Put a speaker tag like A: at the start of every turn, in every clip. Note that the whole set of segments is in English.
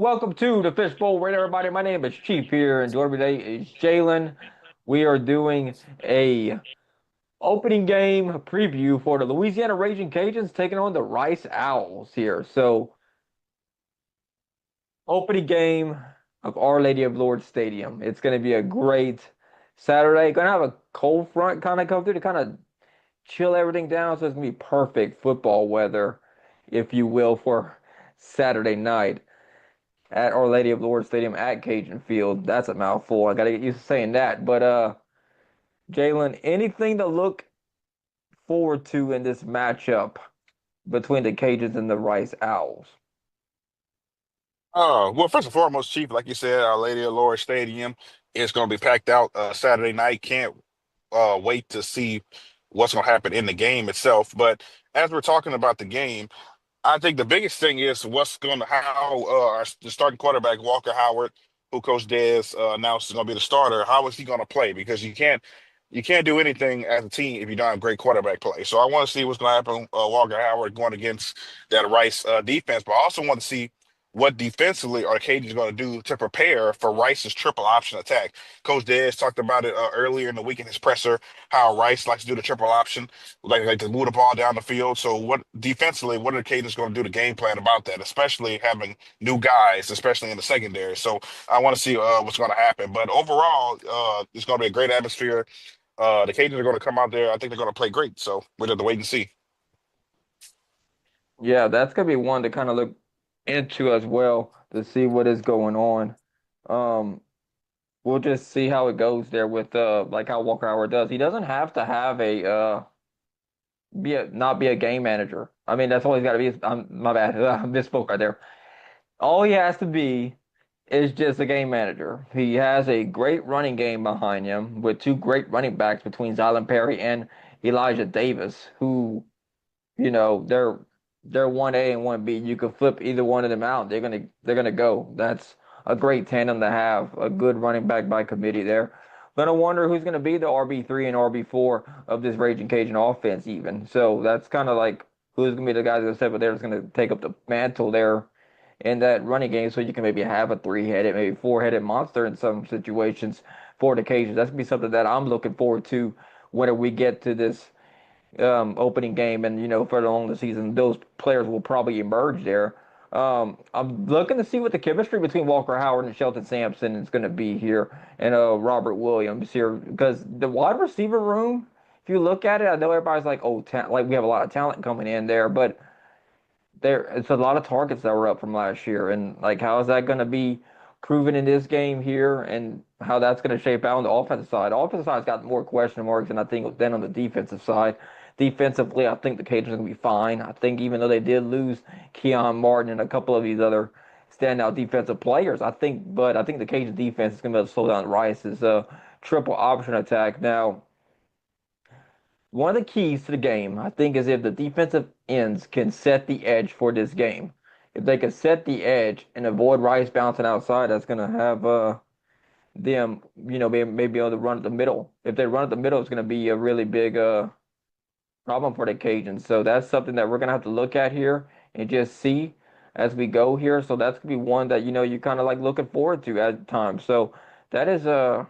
A: welcome to the Fishbowl Radio, everybody. My name is Chief here, and joining me today is Jalen. We are doing a opening game preview for the Louisiana Raging Cajuns taking on the Rice Owls here. So, opening game of Our Lady of Lords Stadium. It's going to be a great Saturday. Going to have a cold front kind of come through to kind of chill everything down. So it's going to be perfect football weather, if you will, for Saturday night at Our Lady of Lords Stadium at Cajun Field. That's a mouthful. I got to get used to saying that. But Jalen, anything to look forward to in this matchup between the Cajuns and the Rice Owls?
B: Well, first and foremost, Chief, like you said, Our Lady of Lord Stadium is going to be packed out Saturday night. Can't wait to see what's going to happen in the game itself. But as we're talking about the game, I think the biggest thing is how the starting quarterback Walker Howard, who Coach Dez announced is going to be the starter. How is he going to play? Because you can't do anything as a team if you don't have great quarterback play. So I want to see what's going to happen. Walker Howard going against that Rice defense, but I also want to see what defensively are the Cajuns going to do to prepare for Rice's triple option attack. Coach Dez talked about it earlier in the week in his presser, how Rice likes to do the triple option, like to move the ball down the field. So what defensively, what are the Cajuns going to do to game plan about that, especially having new guys, especially in the secondary. So I want to see what's going to happen. But overall, it's going to be a great atmosphere. The Cajuns are going to come out there. I think they're going to play great. So we'll have to wait and see.
A: Yeah, that's gonna be one to kind of look into as well to see what is going on. Um, we'll just see how it goes there with like how Walker Howard does. He doesn't have to have a be a not be a game manager. I mean, that's all he's got to be. My bad, I misspoke right there. All he has to be is just a game manager. He has a great running game behind him with two great running backs between Zylan Perry and Elijah Davis, who, they're 1A and 1B. You can flip either one of them out. They're gonna go. That's a great tandem to have. A good running back by committee there. Gonna wonder who's gonna be the RB3 and RB4 of this Raging Cajun offense even. So that's kind of like who's gonna be the guys that step up there that's gonna take up the mantle there in that running game, so you can maybe have a three-headed, maybe four-headed monster in some situations for the Cajuns. That's gonna be something that I'm looking forward to when we get to this opening game, and further along the season, those players will probably emerge there. I'm looking to see what the chemistry between Walker Howard and Shelton Sampson is going to be here, and Robert Williams here, because the wide receiver room, if you look at it, I know everybody's like, oh, like we have a lot of talent coming in there, but it's a lot of targets that were up from last year, and like how is that going to be proven in this game here, and how that's going to shape out on the offensive side. The offensive side's got more question marks than I think than on the defensive side. Defensively, I think the Cajuns are going to be fine. I think even though they did lose Keon Martin and a couple of these other standout defensive players, I think the Cajun defense is going to be able to slow down Rice's triple option attack. Now, one of the keys to the game, I think, is if the defensive ends can set the edge for this game. If they can set the edge and avoid Rice bouncing outside, that's going to have them, maybe able to run at the middle. If they run at the middle, it's going to be a really big problem for the Cajuns. So that's something that we're going to have to look at here and just see as we go here. So that's going to be one that, you kind of like looking forward to at times. So that is we're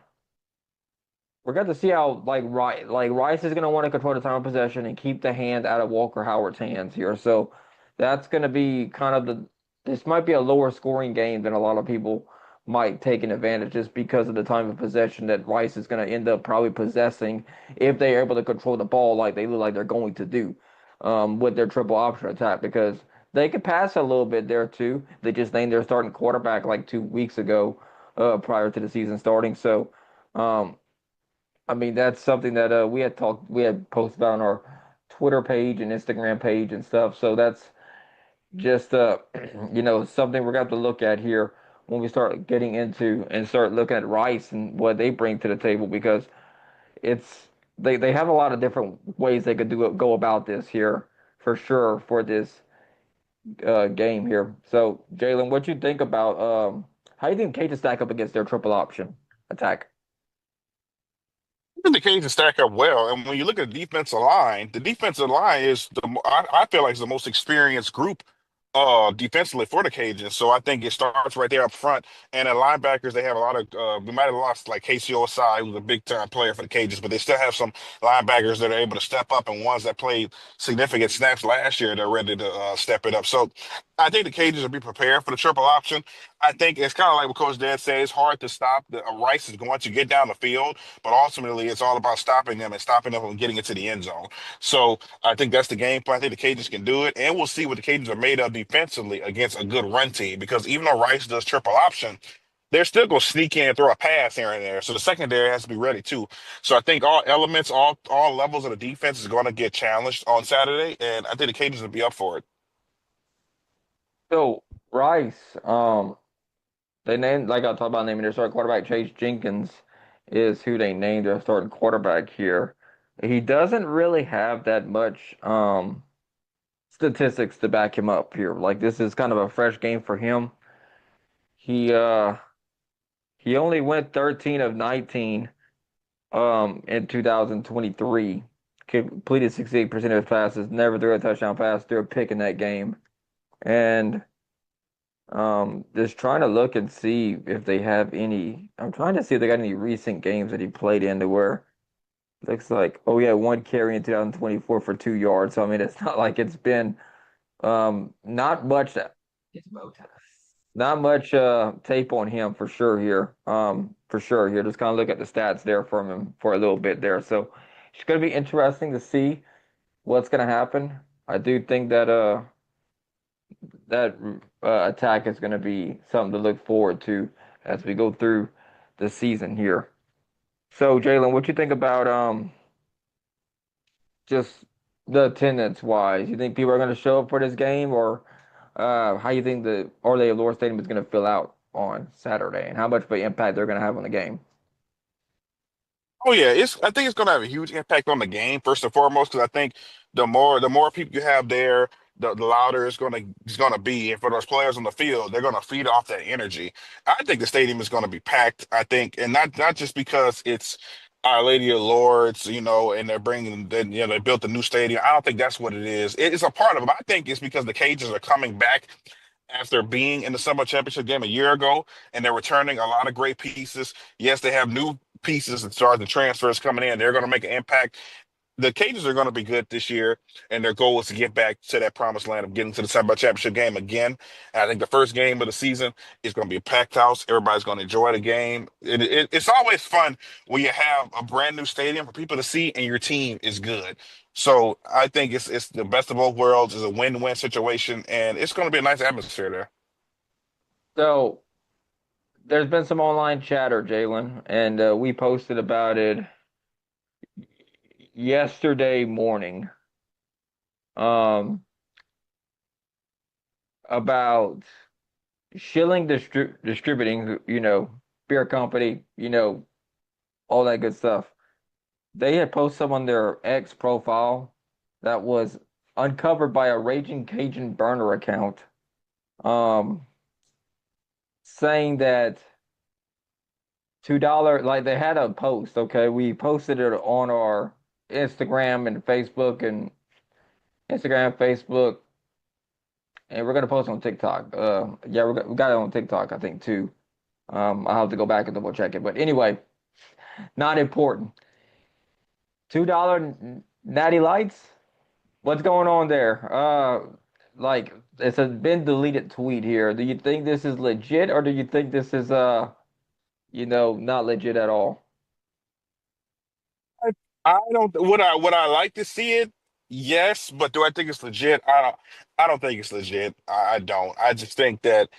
A: going to see how Rice is going to want to control the time of possession and keep the hand out of Walker Howard's hands here. So that's going to be kind of this might be a lower scoring game than a lot of people might take an advantage, just because of the time of possession that Rice is going to end up probably possessing if they're able to control the ball like they look like they're going to do with their triple option attack, because they could pass a little bit there too. They just named their starting quarterback like 2 weeks ago, prior to the season starting. So um, I mean, that's something that we had posted about on our Twitter page and Instagram page and stuff. So that's just something we're gonna have to look at here when we start getting into and start looking at Rice and what they bring to the table, because it's they have a lot of different ways they could go about this here for sure for this game here. So Jalen, what you think about how you think Cajuns stack up against their triple option attack?
B: The Cajuns stack up well, and when you look at the defensive line is I feel like it's the most experienced group defensively for the Cajuns. So I think it starts right there up front. And at linebackers, they have a lot of we might have lost like Casey Osai, who's a big time player for the Cajuns, but they still have some linebackers that are able to step up and ones that played significant snaps last year. They're ready to step it up. So I think the Cajuns will be prepared for the triple option. I think it's kind of like what Coach Dad said. It's hard to stop. Rice is going to get down the field, but ultimately it's all about stopping them and stopping them from getting into the end zone. So I think that's the game plan. I think the Cajuns can do it, and we'll see what the Cajuns are made of defensively against a good run team. Because even though Rice does triple option, they're still going to sneak in and throw a pass here and there. So the secondary has to be ready too. So I think all elements, all levels of the defense is going to get challenged on Saturday, and I think the Cajuns will be up for it.
A: So Rice, they named like I talked about naming their starting quarterback. Chase Jenkins is who they named their starting quarterback here. He doesn't really have that much statistics to back him up here. Like this is kind of a fresh game for him. He uh he only went 13 of 19 in 2023. Completed 68% of his passes, never threw a touchdown pass, threw a pick in that game. And just trying to look and see if they have any. I'm trying to see if they got any recent games that he played in to where looks like, oh yeah, one carry in 2024 for 2 yards. So I mean, it's not like it's been not much. It's not much tape on him for sure here. For sure here. Just kind of look at the stats there from him for a little bit there. So it's going to be interesting to see what's going to happen. I do think that that attack is going to be something to look forward to as we go through the season here. So, Jalen, what you think about just the attendance wise? You think people are going to show up for this game, or how you think the Orlando Lord Stadium is going to fill out on Saturday, and how much of an impact they're going to have on the game?
B: Oh yeah, it's. I think it's going to have a huge impact on the game first and foremost because I think the more people you have there, the louder it's going to be, and for those players on the field, they're going to feed off that energy. I think the stadium is going to be packed. I think, and not just because it's Our Lady of Lords, and they're bringing, they built a new stadium. I don't think that's what it is. It's a part of it. I think it's because the Cajuns are coming back after being in the Sunbelt Championship game a year ago, and they're returning a lot of great pieces. Yes, they have new pieces as far as the transfers coming in. They're going to make an impact. The Cajuns are going to be good this year, and their goal is to get back to that promised land of getting to the Sunbelt Championship game again. And I think the first game of the season is going to be a packed house. Everybody's going to enjoy the game. It's always fun when you have a brand new stadium for people to see, and your team is good. So I think it's the best of both worlds. It's a win-win situation, and it's going to be a nice atmosphere there.
A: So, there's been some online chatter, Jalen, and we posted about it yesterday morning. Um, about Schilling Distributing, beer company, all that good stuff. They had posted some on their X profile that was uncovered by a Raging Cajun burner account, um, saying that $2, like they had a post, okay? We posted it on our Instagram and Facebook and Facebook, and we're gonna post it on TikTok. Yeah, we got it on TikTok, I think, too. I'll have to go back and double check it. But anyway, not important. $2 natty lights? What's going on there? Like it's a been deleted tweet here. Do you think this is legit or do you think this is not legit at all?
B: I, I don't. Would I like to see it? Yes, but do I think it's legit? I don't think it's legit. I don't. I just think that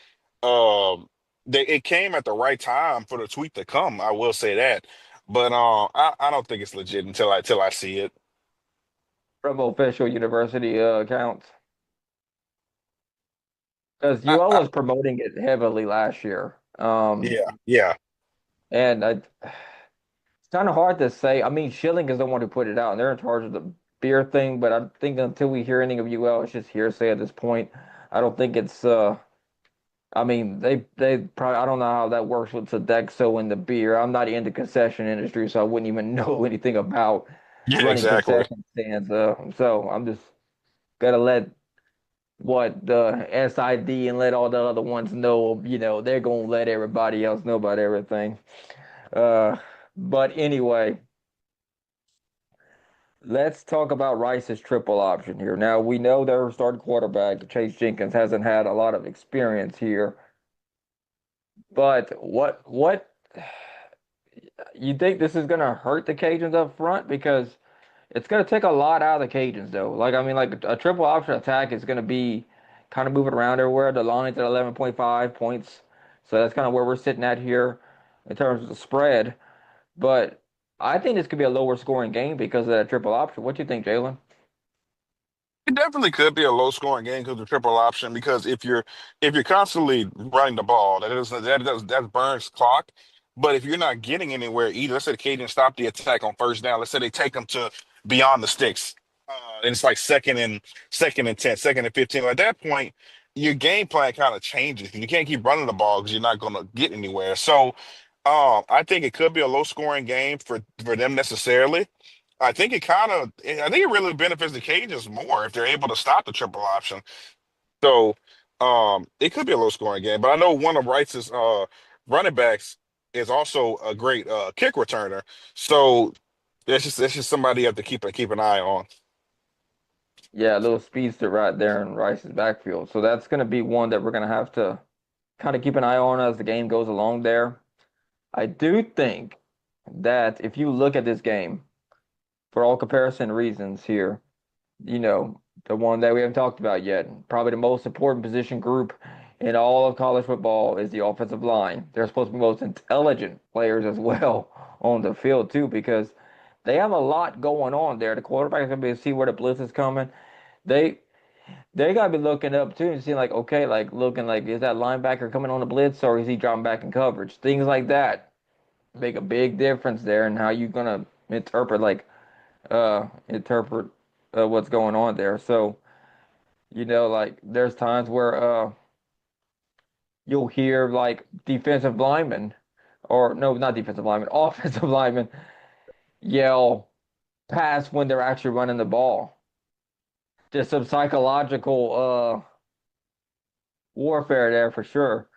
B: it came at the right time for the tweet to come. I will say that, but I don't think it's legit until I see it.
A: From official university accounts? Because
B: I,
A: UL
B: I,
A: was promoting it heavily last year.
B: yeah, yeah.
A: And it's kind of hard to say. I mean, Schilling is the one who put it out, and they're in charge of the beer thing. But I think until we hear anything of UL, it's just hearsay at this point. I don't think it's. I mean, they probably. I don't know how that works with Sodexo and the beer. I'm not in the concession industry, so I wouldn't even know anything about
B: Yeah,
A: running
B: exactly.
A: concession stands. So I'm just gotta let what the SID and let all the other ones know, they're gonna let everybody else know about everything. Uh, but anyway, let's talk about Rice's triple option here. Now we know their starting quarterback, Chase Jenkins, hasn't had a lot of experience here, but what you think this is gonna hurt the Cajuns up front? Because it's going to take a lot out of the Cajuns, though. Like, I mean, like a triple option attack is going to be kind of moving around everywhere. The line's at 11.5 points. So that's kind of where we're sitting at here in terms of the spread. But I think this could be a lower scoring game because of that triple option. What do you think, Jalen?
B: It definitely could be a low scoring game because of the triple option. Because if you're constantly running the ball, that burns clock. But if you're not getting anywhere either, let's say the Cajuns stop the attack on first down. Let's say they take them to beyond the sticks, and it's like second and 10, second and 15. At that point, your game plan kind of changes. You can't keep running the ball because you're not going to get anywhere. So, I think it could be a low scoring game for them necessarily. I think it really benefits the Cajuns more if they're able to stop the triple option. So, it could be a low scoring game, but I know one of Rice's running backs is also a great kick returner. So that's just somebody you have to keep an eye on.
A: Yeah, a little speedster right there in Rice's backfield. So that's going to be one that we're going to have to kind of keep an eye on as the game goes along there. I do think that if you look at this game, for all comparison reasons here, you know, the one that we haven't talked about yet. Probably the most important position group in all of college football is the offensive line. They're supposed to be the most intelligent players as well on the field too, because they have a lot going on there. The quarterback's gonna be able to see where the blitz is coming. They they gotta be looking up too and seeing like, okay, like looking like is that linebacker coming on the blitz or is he dropping back in coverage? Things like that make a big difference there in how you're gonna interpret what's going on there. So like there's times where you'll hear like defensive linemen or no, not defensive linemen, offensive linemen yell pass when they're actually running the ball. Just some psychological warfare there for sure.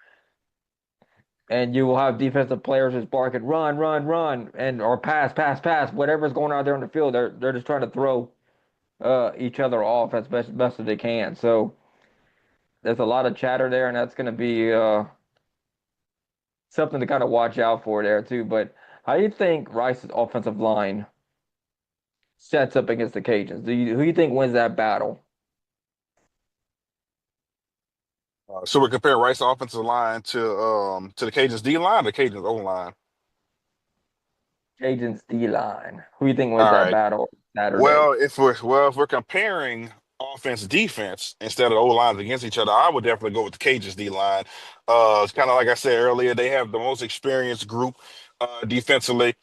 A: And you will have defensive players just barking run, run, run, and or pass, pass, pass, whatever's going on there on the field. They're just trying to throw each other off as best as they can. So there's a lot of chatter there, and that's going to be something to kind of watch out for there too. But how do you think Rice's offensive line sets up against the Cajuns? Who do you think wins that battle?
B: So we're comparing Rice offensive line to the Cajuns D line, or the Cajuns O line.
A: Cajuns D line. Who do you think wins
B: All
A: that
B: right.
A: battle Saturday?
B: Well, if we're comparing offense defense instead of O lines against each other, I would definitely go with the Cajuns D line. It's kind of like I said earlier, they have the most experienced group defensively.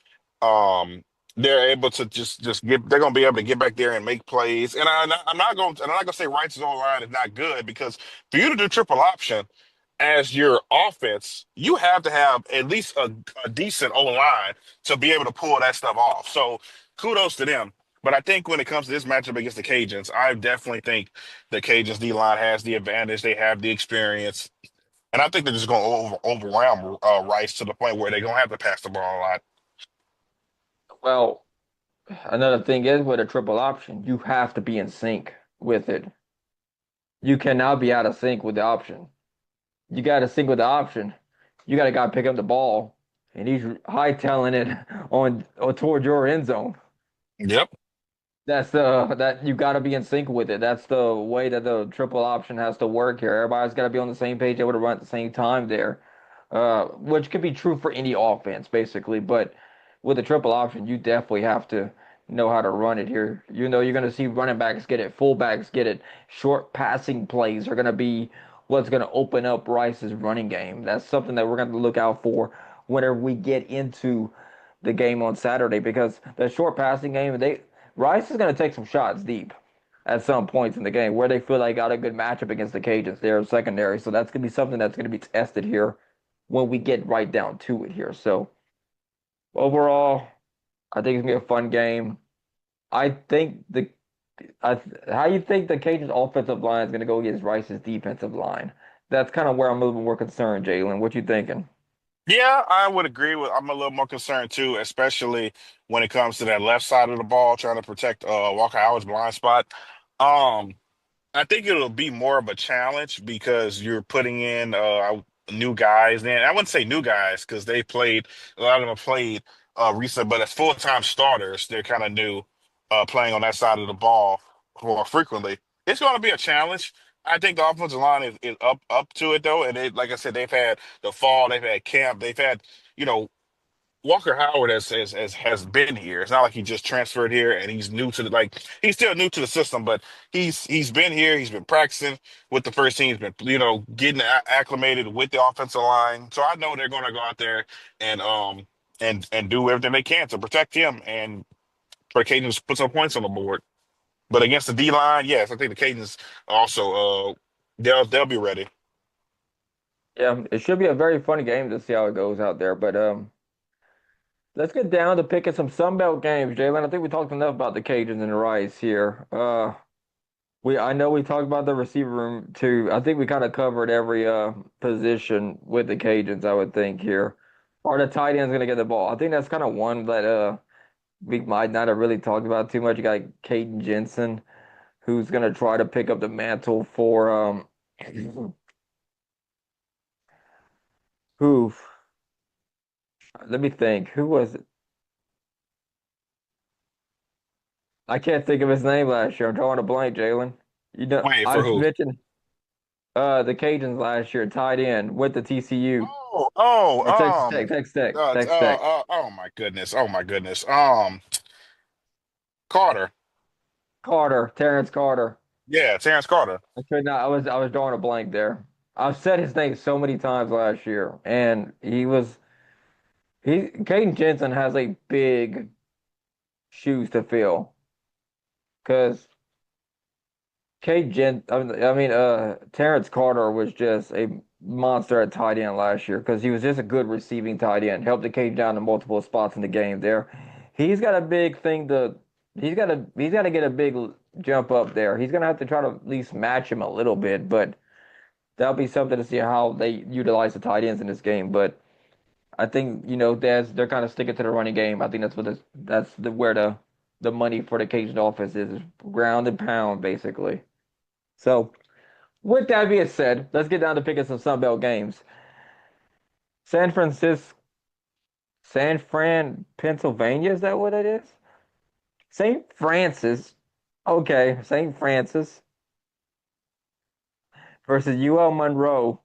B: Um, they're able to just get. They're going to be able to get back there and make plays. And I'm not going to say Wright's O line is not good because for you to do triple option as your offense, you have to have at least a decent O line to be able to pull that stuff off. So kudos to them. But I think when it comes to this matchup against the Cajuns, I definitely think the Cajuns D line has the advantage. They have the experience, and I think they're just going to overwhelm Rice to the point where they're going to have to pass the ball a lot.
A: Well, another thing is with a triple option, you have to be in sync with it. You cannot be out of sync with the option. You got to sync with the option. You got to pick up the ball, and he's hightailing it on toward your end zone.
B: Yep.
A: That's the that you got to be in sync with it. That's the way that the triple option has to work here. Everybody's got to be on the same page, able to run at the same time there, which could be true for any offense basically. But with the triple option, you definitely have to know how to run it here. You're going to see running backs get it, fullbacks get it. Short passing plays are going to be what's going to open up Rice's running game. That's something that we're going to look out for whenever we get into the game on Saturday because the short passing game, Rice is going to take some shots deep at some points in the game where they feel they got a good matchup against the Cajuns. They're secondary, so that's going to be something that's going to be tested here when we get right down to it here. So overall, I think it's going to be a fun game. I think the How you think the Cajuns' offensive line is going to go against Rice's defensive line? That's kind of where I'm a little more concerned, Jalen. What you thinking?
B: Yeah, I would agree with. I'm a little more concerned too, especially when it comes to that left side of the ball, trying to protect Walker Howard's blind spot. Um, I think it'll be more of a challenge because you're putting in new guys. And I wouldn't say new guys because they played a lot of them have played recent, but as full-time starters, they're kind of new playing on that side of the ball more frequently. It's going to be a challenge. I think the offensive line is up to it though, and they like I said, they've had the fall, they've had camp, they've had you know Walker Howard has been here. It's not like he just transferred here and he's new to the like he's still new to the system, but he's been here. He's been practicing with the first team. He's been getting acclimated with the offensive line. So I know they're going to go out there and and do everything they can to protect him and for the Cajuns to put some points on the board. But against the D line, yes, I think the Cajuns also they'll be ready.
A: Yeah, it should be a very funny game to see how it goes out there. But let's get down to picking some Sunbelt games, Jalen. I think we talked enough about the Cajuns and the Rice here. I know we talked about the receiver room too. I think we kind of covered every position with the Cajuns, I would think here. Are the tight ends gonna get the ball? I think that's kind of one that we might not have really talked about too much. You got Caden Jensen, who's gonna try to pick up the mantle for who? Let me think. Who was it? I can't think of his name last year. I'm drawing a blank, Jalen. You know,
B: Wait
A: I
B: for who?
A: mentioned the Cajuns last year, tight end with the TCU
B: Oh,
A: or Texas Tech.
B: oh my goodness. Oh my goodness. Carter.
A: Carter, Terrence Carter.
B: Yeah, Terrence Carter.
A: I could not. I was drawing a blank there. I've said his name so many times last year, and Caden Jensen has a big shoes to fill because Terrence Carter was just a monster at tight end last year because he was just a good receiving tight end. Helped the Cage down to multiple spots in the game there. He's got a big thing to. He's got to get a big jump up there. He's gonna have to try to at least match him a little bit, but that'll be something to see how they utilize the tight ends in this game. But I think they're kind of sticking to the running game. I think where the money for the Cajun offense is ground and pound basically. So with that being said, let's get down to picking some Sunbelt games. San Francisco, San Fran, Pennsylvania, is that what it is? St. Francis. Okay, St. Francis versus UL Monroe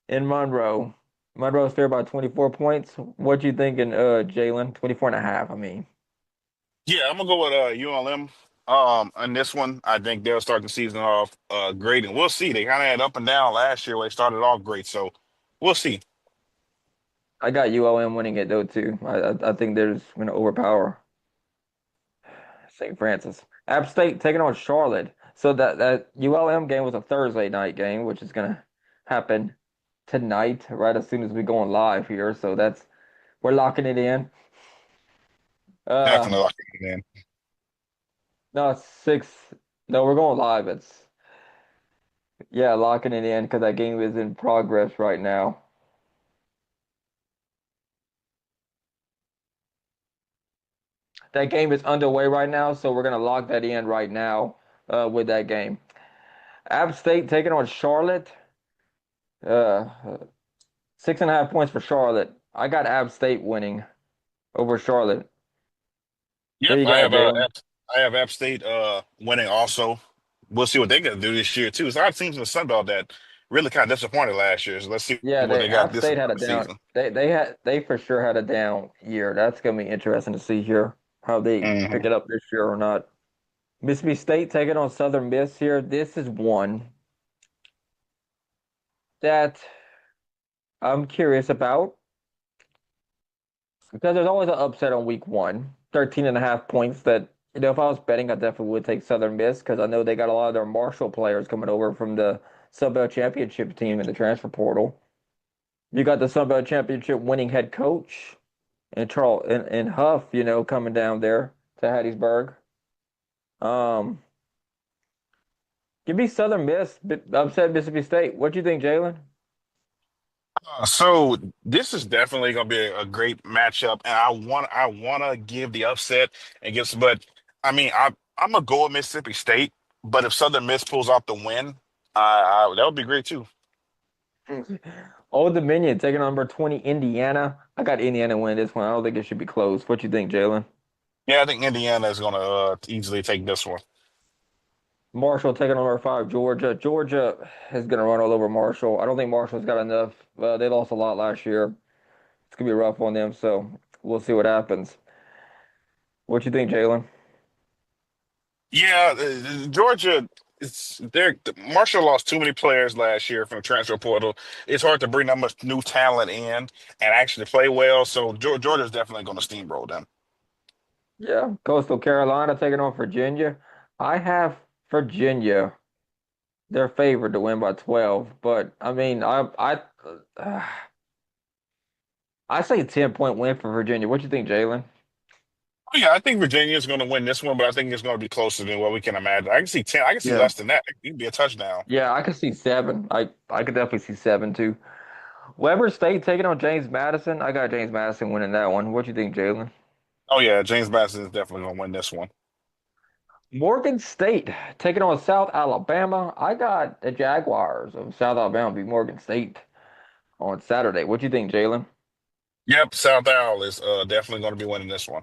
A: in Monroe. Monroe's fair by 24 points. What you thinking, Jalen? 24 and a half, I mean.
B: Yeah, I'm gonna go with ULM. On this one, I think they'll start the season off great, and we'll see. They kind of had up and down last year where they started off great, so we'll see.
A: I got ULM winning it though too. I think they're just gonna overpower St. Francis. App State taking on Charlotte. So that ULM game was a Thursday night game, which is gonna happen tonight, right as soon as we go on live here. So we're locking it in. Uh
B: Definitely locking it in.
A: no, it's six. No, we're going live. It's yeah, locking it in because that game is in progress right now. That game is underway right now, so we're gonna lock that in right now with that game. App State taking on Charlotte. Uh, 6.5 points for Charlotte. I got App State winning over Charlotte. What
B: Yep,
A: you got, Jalen?
B: I have App State winning also. We'll see what they're gonna do this year too. It's a lot of teams in the Sun Belt that really kind of disappointed last year. So let's see
A: Yeah,
B: what
A: they
B: they got
A: App
B: this
A: State had a down.
B: season.
A: They for sure had a down year. That's gonna be interesting to see here how they pick
B: Hmm.
A: it up this year or not. Mississippi State taking on Southern Miss here. This is one that I'm curious about because there's always an upset on week one. 13.5 points that, if I was betting, I definitely would take Southern Miss because I know they got a lot of their Marshall players coming over from the Sunbelt Championship team in the transfer portal. You got the Sunbelt Championship winning head coach and Charles and Huff, coming down there to Hattiesburg. Um, Give me Southern Miss, upset Mississippi State. What do you think, Jalen?
B: So this is definitely going to be a great matchup, and I want to give the upset and give some, but I mean I'm gonna go with Mississippi State, but if Southern Miss pulls out the win, that would be great too.
A: Old Dominion taking on number 20 Indiana. I got Indiana win this one. I don't think it should be close. What you think, Jalen?
B: Yeah, I think Indiana is going to easily take this one.
A: Marshall taking on number 5 Georgia. Georgia is going to run all over Marshall. I don't think Marshall's got enough. They lost a lot last year. It's going to be rough on them, so we'll see what happens. What you think, Jalen?
B: Yeah, Georgia. Marshall lost too many players last year from the transfer portal. It's hard to bring that much new talent in and actually play well. So Georgia's definitely going to steamroll them.
A: Yeah, Coastal Carolina taking on Virginia. I have Virginia. They're favored to win by 12, but I mean, uh, I say 10-point win for Virginia. What you think, Jalen?
B: Oh, yeah, I think Virginia is going to win this one, but I think it's going to be closer than what we can imagine. I can see 10. I can see
A: Yeah.
B: less than that. It could be a touchdown.
A: Yeah, I could see 7. I could definitely see 7 too. Weber State taking on James Madison. I got James Madison winning that one. What you think, Jalen?
B: Oh yeah, James Madison is definitely going to win this one.
A: Morgan State taking on South Alabama. I got the Jaguars of South Alabama beat Morgan State on Saturday. What you think, Jalen?
B: Yep, South Al is definitely going to be winning this one.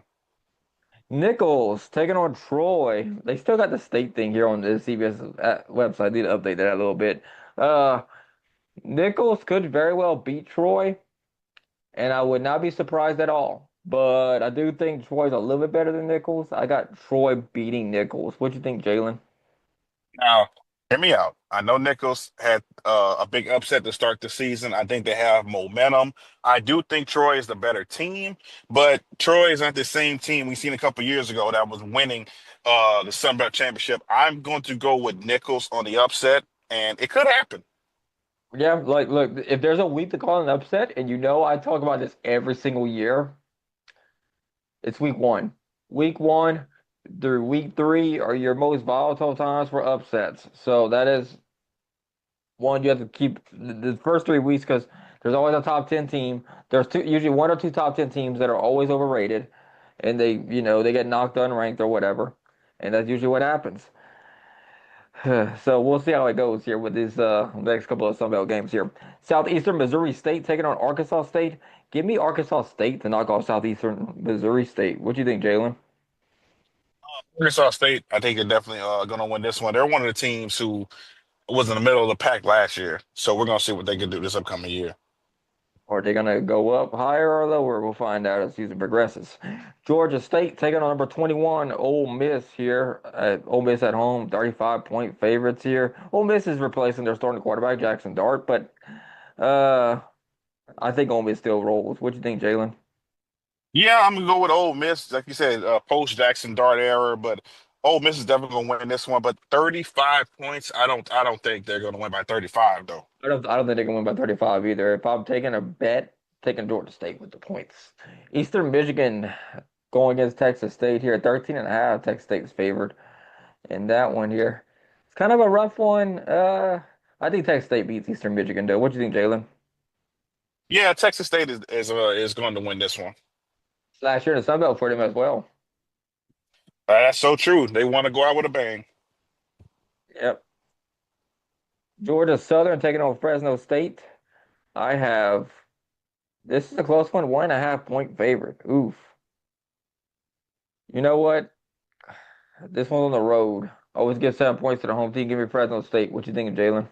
A: Nichols taking on Troy. They still got the state thing here on the CBS website. Need to update that a little bit. Uh, Nichols could very well beat Troy, and I would not be surprised at all. But I do think Troy's a little bit better than Nichols. I got Troy beating Nichols. What you think, Jalen?
B: Now, hear me out. I know Nichols had a big upset to start the season. I think they have momentum. I do think Troy is the better team, but Troy is not the same team we seen a couple years ago that was winning the Sunbelt Championship. I'm going to go with Nichols on the upset, and it could happen.
A: Yeah, like, look, if there's a week to call an upset, and you know I talk about this every single year, it's week one. Week one through week three are your most volatile times for upsets. So that is one you have to keep the first 3 weeks because there's always a top 10 team. There's usually one or two top 10 teams that are always overrated, and they get knocked unranked or whatever, and that's usually what happens. So we'll see how it goes here with these next couple of Sunbelt games here. Southeastern Missouri State taking on Arkansas State. Give me Arkansas State to knock off Southeastern Missouri State. What do you think, Jalen?
B: Arkansas State, I think, are definitely going to win this one. They're one of the teams who was in the middle of the pack last year, so we're going to see what they can do this upcoming year.
A: Are they going to go up higher or lower? We'll find out as season progresses. Georgia State taking on number 21, Ole Miss here. Ole Miss at home, 35-point favorites here. Ole Miss is replacing their starting quarterback, Jackson Dart, but uh, I think Ole Miss still rolls. What do you think, Jalen?
B: Yeah, I'm gonna go with Ole Miss, like you said, post Jackson Dart era, but Ole Miss is definitely gonna win this one. But 35 points, I don't think they're gonna win by 35 though.
A: I don't think they can win by 35 either. If I'm taking a bet, taking Georgia State with the points. Eastern Michigan going against Texas State here, 13 and a half. Texas State's favored in that one here. It's kind of a rough one. I think Texas State beats Eastern Michigan though. What do you think, Jalen?
B: Yeah, Texas State is going to win this one.
A: Last year in the Sun Belt for them as well.
B: That's so true. They want to go out with a bang.
A: Yep. Georgia Southern taking on Fresno State. I have this is a close one, 1.5-point favorite. Oof. You know what? This one's on the road. Always give 7 points to the home team. Give me Fresno State. What you think, Jalen?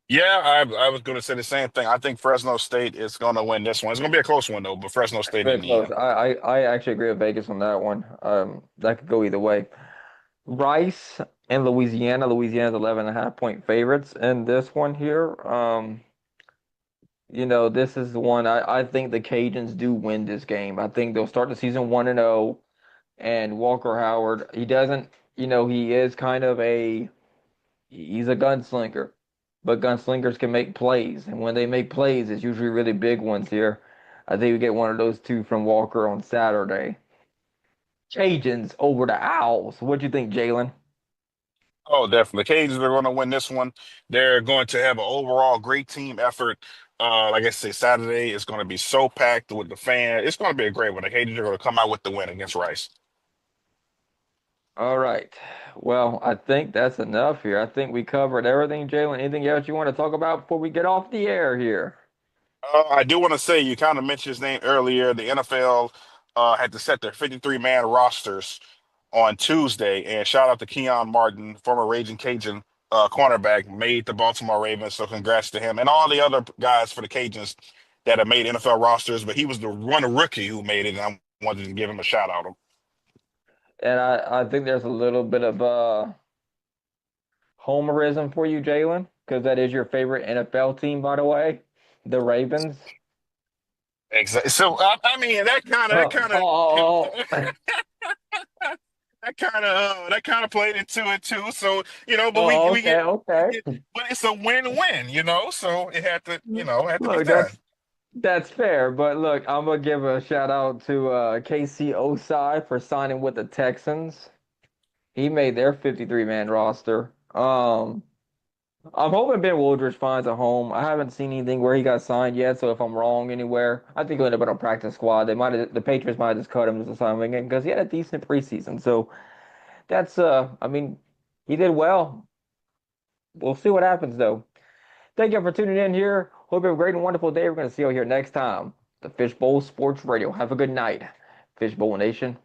B: Yeah, I was going to say the same thing. I think Fresno State is going to win this one. It's going to be a close one though, but Fresno State
A: Very
B: in the
A: close.
B: end.
A: I actually agree with Vegas on that one. That could go either way. Rice and Louisiana. Louisiana's 11.5-point favorites in this one here. This is the one I think the Cajuns do win this game. I think they'll start the season 1-0, and Walker Howard, he doesn't, he is kind of he's a gunslinger, but gunslingers can make plays, and when they make plays, it's usually really big ones here. I think we get one of those two from Walker on Saturday. Cajuns over the Owls. What do you think, Jalen?
B: Oh, definitely. Cajuns are going to win this one. They're going to have an overall great team effort. Like I said, Saturday is going to be so packed with the fan. It's going to be a great one. The Cajuns are going to come out with the win against Rice.
A: All right. Well, I think that's enough here. I think we covered everything, Jalen. Anything else you want to talk about before we get off the air here?
B: I do want to say you kind of mentioned his name earlier. The NFL had to set their 53-man rosters on Tuesday, and shout out to Keon Martin, former Raging Cajun cornerback, made the Baltimore Ravens. So congrats to him and all the other guys for the Cajuns that have made NFL rosters. But he was the one rookie who made it, and I wanted to give him a shout out.
A: And I think there's a little bit of homerism for you, Jalen, because that is your favorite NFL team, by the way, the Ravens.
B: Exactly. So I mean
A: Oh,
B: that kind of played into it too. So but we
A: okay, okay.
B: but it's a win-win, So it had to had to be
A: Look,
B: done.
A: that's fair, but look, I'm gonna give a shout out to KC Osai for signing with the Texans. He made their 53-man roster. I'm hoping Ben Woodruff finds a home. I haven't seen anything where he got signed yet, so if I'm wrong anywhere, I think he'll end up on a practice squad. The Patriots might have just cut him as a signing again because he had a decent preseason. So that's I mean, he did well. We'll see what happens though. Thank you for tuning in here. Hope you have a great and wonderful day. We're gonna see you here next time. The Fishbowl Sports Radio. Have a good night, Fishbowl Nation.